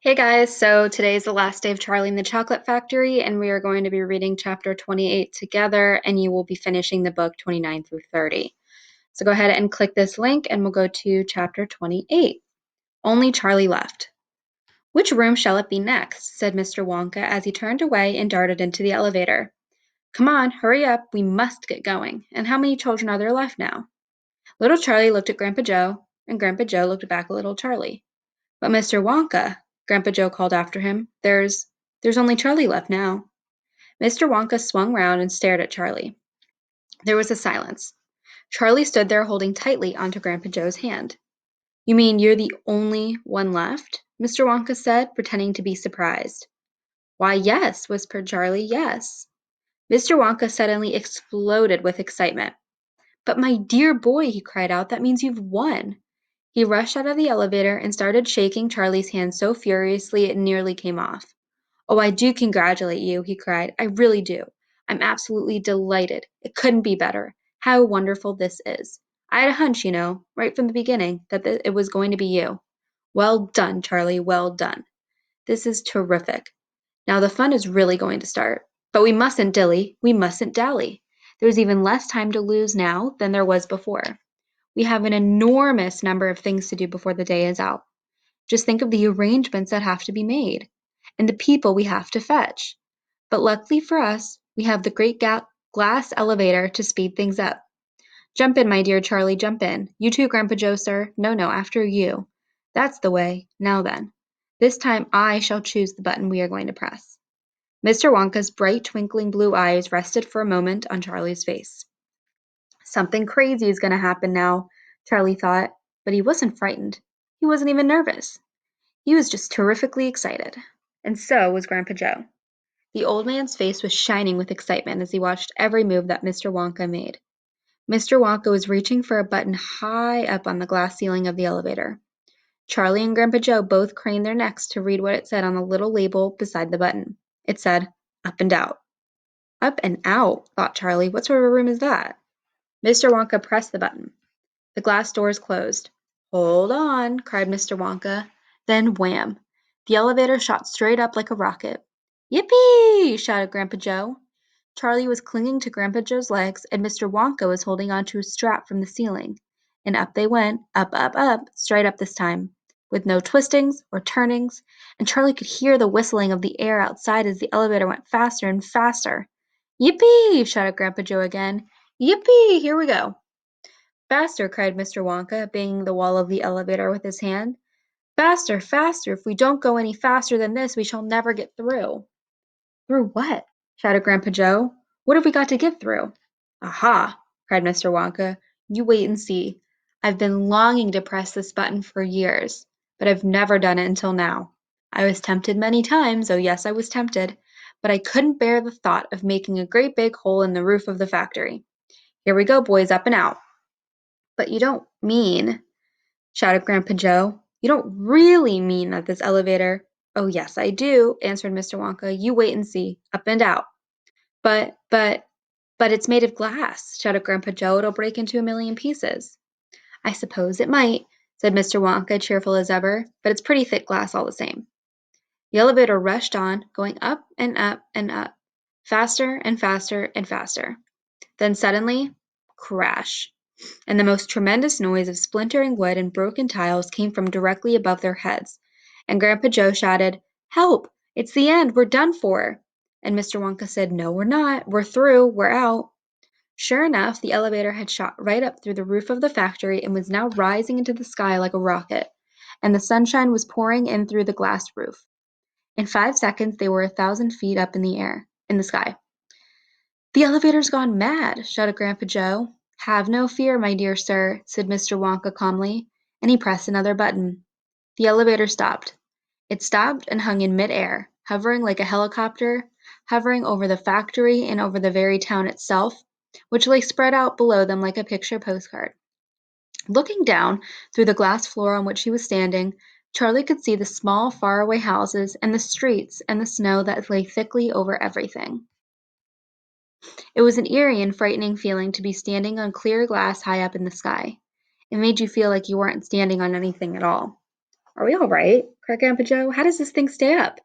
Hey guys, so today's the last day of Charlie and the Chocolate Factory, and we are going to be reading chapter 28 together, and you will be finishing the book 29 through 30. So go ahead and click this link, and we'll go to chapter 28. Only Charlie left. Which room shall it be next? Said Mr. Wonka as he turned away and darted into the elevator. Come on, hurry up, we must get going. And how many children are there left now? Little Charlie looked at Grandpa Joe, and Grandpa Joe looked back at little Charlie. But Mr. Wonka, Grandpa Joe called after him, there's only Charlie left now. Mr. Wonka swung round and stared at Charlie. There was a silence. Charlie stood there holding tightly onto Grandpa Joe's hand. You mean you're the only one left? Mr. Wonka said, pretending to be surprised. Why, yes, whispered Charlie, yes. Mr. Wonka suddenly exploded with excitement. But my dear boy, he cried out, that means you've won. He rushed out of the elevator and started shaking Charlie's hand so furiously it nearly came off. Oh, I do congratulate you, he cried. I really do. I'm absolutely delighted. It couldn't be better. How wonderful this is. I had a hunch, right from the beginning, that it was going to be you. Well done, Charlie, well done. This is terrific. Now the fun is really going to start. But we mustn't dilly, we mustn't dally. There's even less time to lose now than there was before. We have an enormous number of things to do before the day is out. Just think of the arrangements that have to be made and the people we have to fetch. But luckily for us, we have the great glass elevator to speed things up. Jump in, my dear Charlie, jump in. You too, Grandpa Joe, sir. No, after you. That's the way. Now then. This time I shall choose the button we are going to press. Mr. Wonka's bright, twinkling blue eyes rested for a moment on Charlie's face. Something crazy is going to happen now, Charlie thought, but he wasn't frightened. He wasn't even nervous. He was just terrifically excited. And so was Grandpa Joe. The old man's face was shining with excitement as he watched every move that Mr. Wonka made. Mr. Wonka was reaching for a button high up on the glass ceiling of the elevator. Charlie and Grandpa Joe both craned their necks to read what it said on the little label beside the button. It said, Up and Out. Up and Out, thought Charlie. What sort of a room is that? Mr. Wonka pressed the button. The glass doors closed. Hold on, cried Mr. Wonka. Then wham! The elevator shot straight up like a rocket. Yippee! Shouted Grandpa Joe. Charlie was clinging to Grandpa Joe's legs, and Mr. Wonka was holding onto a strap from the ceiling. And up they went, up, straight up this time, with no twistings or turnings, and Charlie could hear the whistling of the air outside as the elevator went faster and faster. Yippee! Shouted Grandpa Joe again. Yippee! Here we go. Faster, cried Mr. Wonka, banging the wall of the elevator with his hand. Faster, faster! If we don't go any faster than this, we shall never get through. Through what? Shouted Grandpa Joe. What have we got to get through? Aha! Cried Mr. Wonka. You wait and see. I've been longing to press this button for years, but I've never done it until now. I was tempted many times, oh yes, I was tempted, but I couldn't bear the thought of making a great big hole in the roof of the factory. Here we go, boys, up and out. But you don't mean, shouted Grandpa Joe. You don't really mean that this elevator— Oh, yes, I do, answered Mr. Wonka. You wait and see. Up and out. But it's made of glass, shouted Grandpa Joe. It'll break into a million pieces. I suppose it might, said Mr. Wonka, cheerful as ever, but it's pretty thick glass all the same. The elevator rushed on, going up and up and up, faster and faster and faster. Then suddenly, crash! And the most tremendous noise of splintering wood and broken tiles came from directly above their heads, and Grandpa Joe shouted, Help! It's the end! We're done for! And Mr. Wonka said, No, we're not. We're through. We're out. Sure enough, the elevator had shot right up through the roof of the factory and was now rising into the sky like a rocket, and the sunshine was pouring in through the glass roof. In 5 seconds, they were 1,000 feet up in the sky. The elevator's gone mad, shouted Grandpa Joe. Have no fear, my dear sir, said Mr. Wonka calmly, and he pressed another button. The elevator stopped. It stopped and hung in mid-air, hovering like a helicopter, hovering over the factory and over the very town itself, which lay spread out below them like a picture postcard. Looking down through the glass floor on which he was standing, Charlie could see the small, faraway houses and the streets and the snow that lay thickly over everything. It was an eerie and frightening feeling to be standing on clear glass high up in the sky. It made you feel like you weren't standing on anything at all. Are we all right? cried Grandpa Joe. How does this thing stay up?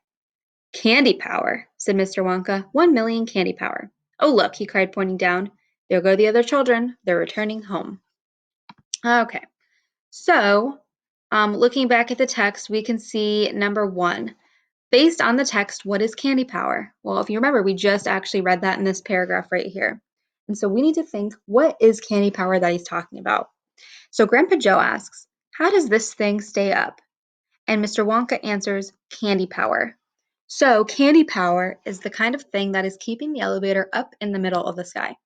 Candy power, said Mr. Wonka. 1,000,000 candy power. Oh, look, he cried, pointing down. There go the other children. They're returning home. Okay, so looking back at the text, we can see number 1. Based on the text, what is candy power? Well, if you remember, we just actually read that in this paragraph right here. And so we need to think, what is candy power that he's talking about? So Grandpa Joe asks, how does this thing stay up? And Mr. Wonka answers, candy power. So candy power is the kind of thing that is keeping the elevator up in the middle of the sky.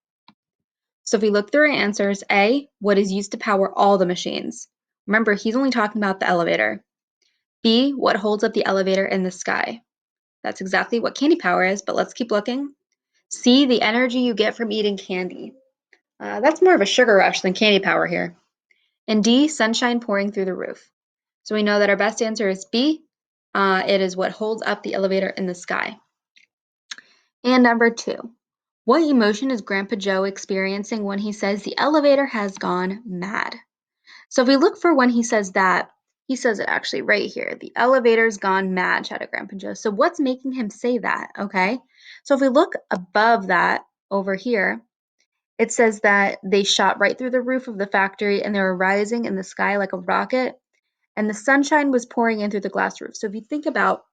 So if we look through our answers, A, what is used to power all the machines? Remember, he's only talking about the elevator. B, what holds up the elevator in the sky? That's exactly what candy power is, but let's keep looking. C, the energy you get from eating candy. That's more of a sugar rush than candy power here. And D, sunshine pouring through the roof. So we know that our best answer is B. It is what holds up the elevator in the sky. And number 2, what emotion is Grandpa Joe experiencing when he says the elevator has gone mad? So if we look for when he says that, he says it actually right here. The elevator's gone mad, shouted Grandpa Joe. So what's making him say that, okay? So if we look above that over here, it says that they shot right through the roof of the factory and they were rising in the sky like a rocket, and the sunshine was pouring in through the glass roof. So if you think about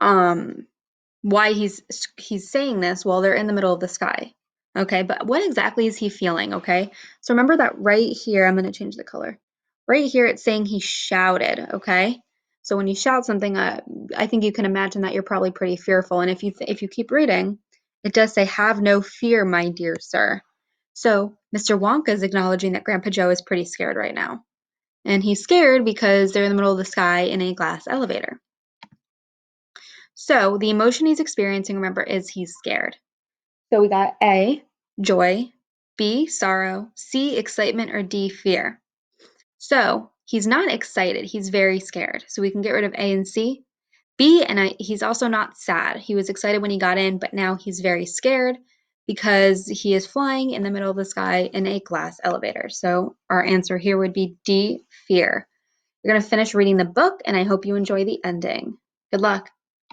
why he's saying this, well, they're in the middle of the sky. Okay, but what exactly is he feeling? Okay, so remember that right here, I'm going to change the color. Right here, it's saying he shouted. Okay, so when you shout something, I think you can imagine that you're probably pretty fearful. And if you keep reading, it does say, "Have no fear, my dear sir." So Mr. Wonka is acknowledging that Grandpa Joe is pretty scared right now, and he's scared because they're in the middle of the sky in a glass elevator. So the emotion he's experiencing, remember, is he's scared. So we got A, joy, B, sorrow, C, excitement, or D, fear. So he's not excited. He's very scared. So we can get rid of A and C. B, he's also not sad. He was excited when he got in, but now he's very scared because he is flying in the middle of the sky in a glass elevator. So our answer here would be D, fear. You're going to finish reading the book, and I hope you enjoy the ending. Good luck.